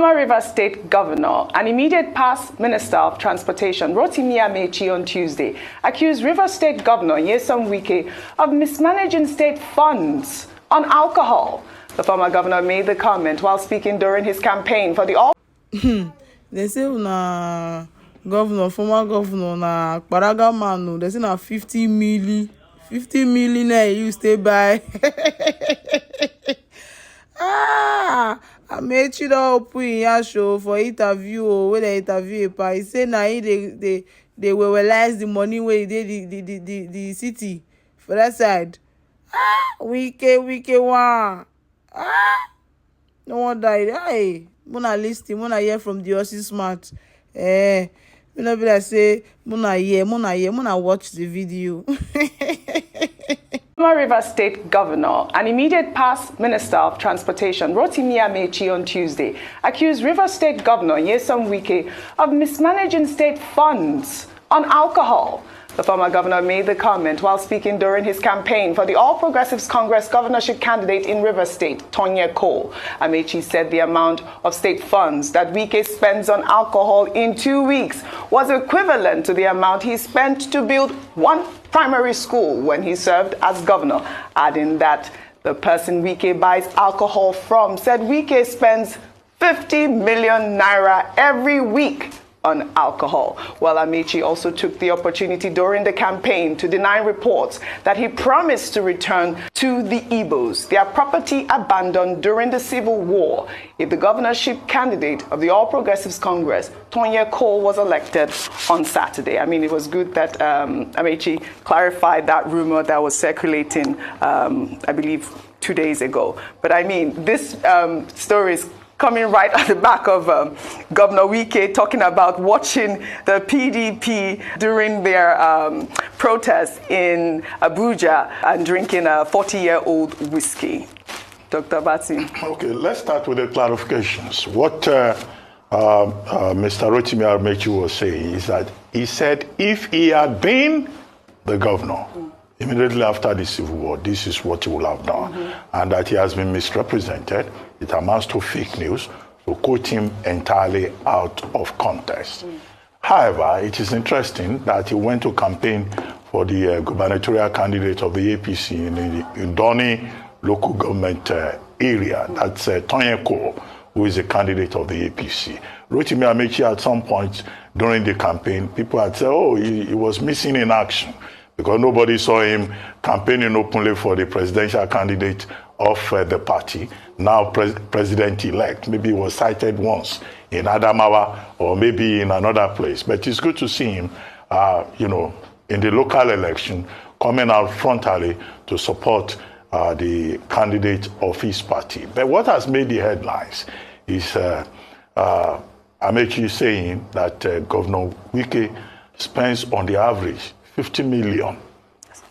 River State Governor and immediate past Minister of Transportation, Amaechi, on Tuesday, accused River State Governor Wike of mismanaging state funds on alcohol. The former governor made the comment while speaking during his campaign for the all. They say former governor na Paraga man, they say na 50 million you stay by. Amaechi don open him show for interview when they interview a he say na they realize the money where the city for that side. Wike one. No one died. Hey, muna listen, muna hear from the horses smart. Me no be like say muna watch the video. River State Governor and immediate past Minister of Transportation, Amaechi, on Tuesday, accused River State Governor Wike of mismanaging state funds on alcohol. The former governor made the comment while speaking during his campaign for the All Progressives Congress governorship candidate in River State, Ogogoro. Amaechi said the amount of state funds that Wike spends on alcohol in 2 weeks was equivalent to the amount he spent to build one primary school when he served as governor, adding that the person Wike buys alcohol from said Wike spends 50 million naira every week on alcohol. While Amaechi also took the opportunity during the campaign to deny reports that he promised to return to the Igbos their property abandoned during the Civil War if the governorship candidate of the All Progressives Congress, Ogogoro, was elected on Saturday. I mean, it was good that Amaechi clarified that rumor that was circulating, I believe, 2 days ago. But I mean, this story is coming right at the back of Governor Wike talking about watching the PDP during their protest in Abuja and drinking a 40-year-old whiskey. Dr. Batsi. Okay, let's start with the clarifications. What Mr. Amaechi was saying is that he said if he had been the governor, immediately after the Civil War, this is what he would have done, and that he has been misrepresented. It amounts to fake news, to quote him entirely out of context. However, it is interesting that he went to campaign for the gubernatorial candidate of the APC in Doni local government area. That's Ogogoro, who is a candidate of the APC. Amaechi at some point during the campaign, people had said, oh, he was missing in action, because nobody saw him campaigning openly for the presidential candidate of the party, now president-elect. Maybe he was cited once in Adamawa or maybe in another place. But it's good to see him, in the local election, coming out frontally to support the candidate of his party. But what has made the headlines is Amaechi saying that Governor Wike spends on the average 50 million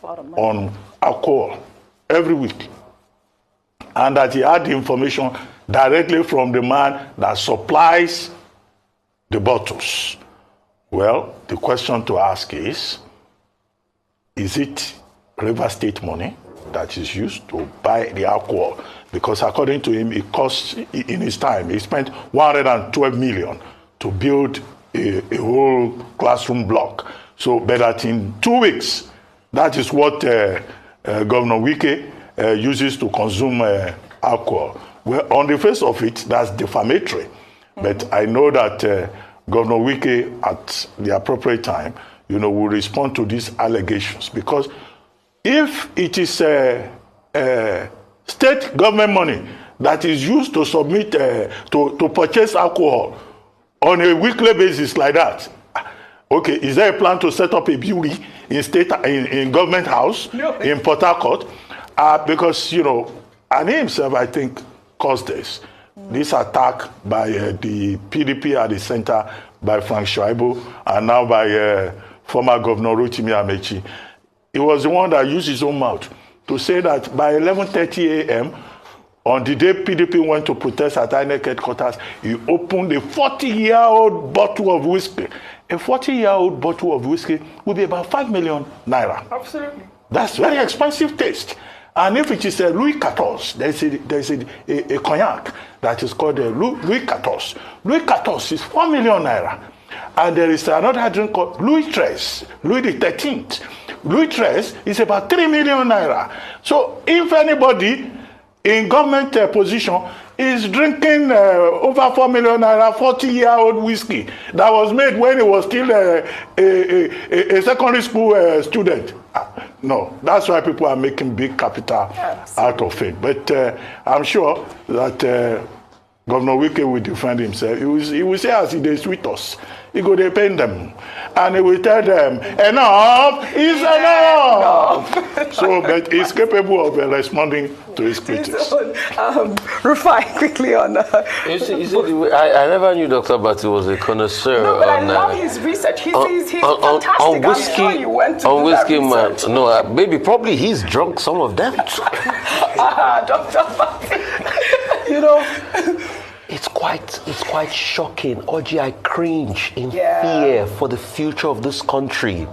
on alcohol every week, and that he had the information directly from the man that supplies the bottles. Well, the question to ask is it River State money that is used to buy the alcohol? Because according to him, it costs, in his time, he spent 112 million to build a whole classroom block. So, but that in 2 weeks, that is what Governor Wike uses to consume alcohol. Well, on the face of it, that's defamatory. But I know that Governor Wike, at the appropriate time, will respond to these allegations. Because if it is state government money that is used to submit, to purchase alcohol on a weekly basis like that, okay, is there a plan to set up a brewery in government house in Port Harcourt? Because, and he himself, I think, caused this attack by the PDP at the center, by Frank Shaibu, and now by former Governor Amaechi. He was the one that used his own mouth to say that by 11:30 a.m., on the day PDP went to protest at INEC headquarters, he opened a 40-year-old bottle of whiskey. A 40-year-old bottle of whiskey would be about 5 million naira. Absolutely. That's very expensive taste. And if it is a Louis XIV, there's a cognac that is called a Louis XIV. Louis XIV is 4 million naira. And there is another drink called Louis XIII, Louis XIII. Louis XIII is about 3 million naira. So if anybody in government position is drinking over 4 million naira 40-year-old whiskey that was made when he was still a secondary school student. No, that's why people are making big capital out of it. But I'm sure that Governor Wike will defend himself. He will say as he dey sweet us, he go dey pain them. And he will tell them, enough is enough. So, but he's capable of responding to his critics. Rufai, quickly on. I never knew Dr. Bati was a connoisseur. No, but I love his research. He's fantastic. On whiskey, I'm sure you went to on do whiskey, that research. no, maybe probably he's drunk some of them. Dr. Bati. You know. It's quite shocking. Oji, I cringe in fear for the future of this country.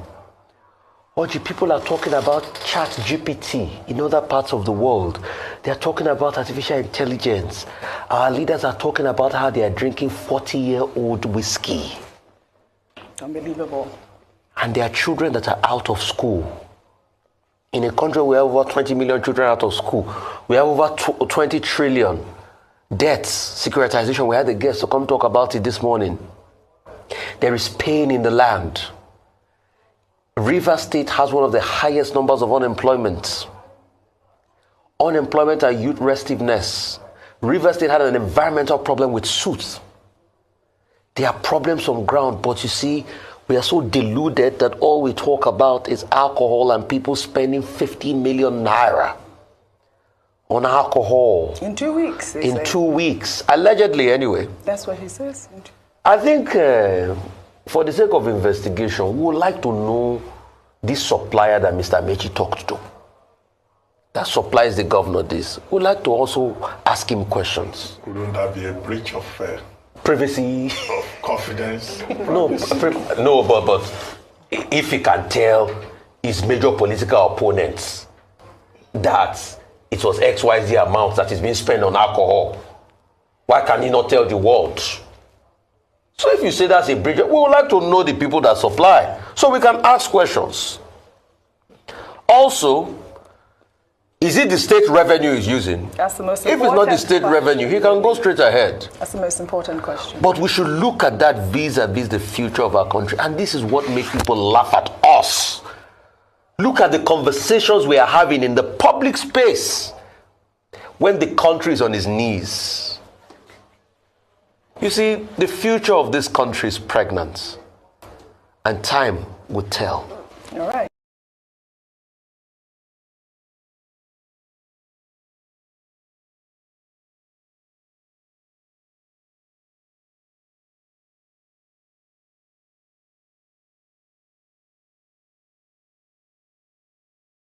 Oji, people are talking about Chat GPT in other parts of the world. They are talking about artificial intelligence. Our leaders are talking about how they are drinking 40-year-old whiskey. Unbelievable. And there are children that are out of school. In a country where over 20 million children are out of school, we have over 20 trillion. Debts, securitization, we had a guest to come talk about it this morning. There is pain in the land. Rivers State has one of the highest numbers of unemployment. Unemployment and youth restiveness. Rivers State had an environmental problem with suits. There are problems on ground, but you see, we are so deluded that all we talk about is alcohol and people spending 15 million naira on alcohol. In 2 weeks. In 2 weeks. Allegedly, anyway. That's what he says. I think for the sake of investigation, we would like to know this supplier that Mr. Amaechi talked to. That supplies the governor this. We would like to also ask him questions. Wouldn't that be a breach of privacy? Of confidence? No, but if he can tell his major political opponents that it was XYZ amount that is being spent on alcohol, why can he not tell the world? So if you say that's a breach, we would like to know the people that supply so we can ask questions. Also, is it the state revenue he's using? That's the most important. If it's not the state revenue, he can go straight ahead. That's the most important question. But we should look at that vis-a-vis the future of our country. And this is what makes people laugh at us. Look at the conversations we are having in the public space when the country is on its knees. You see, the future of this country is pregnant, and time will tell. All right.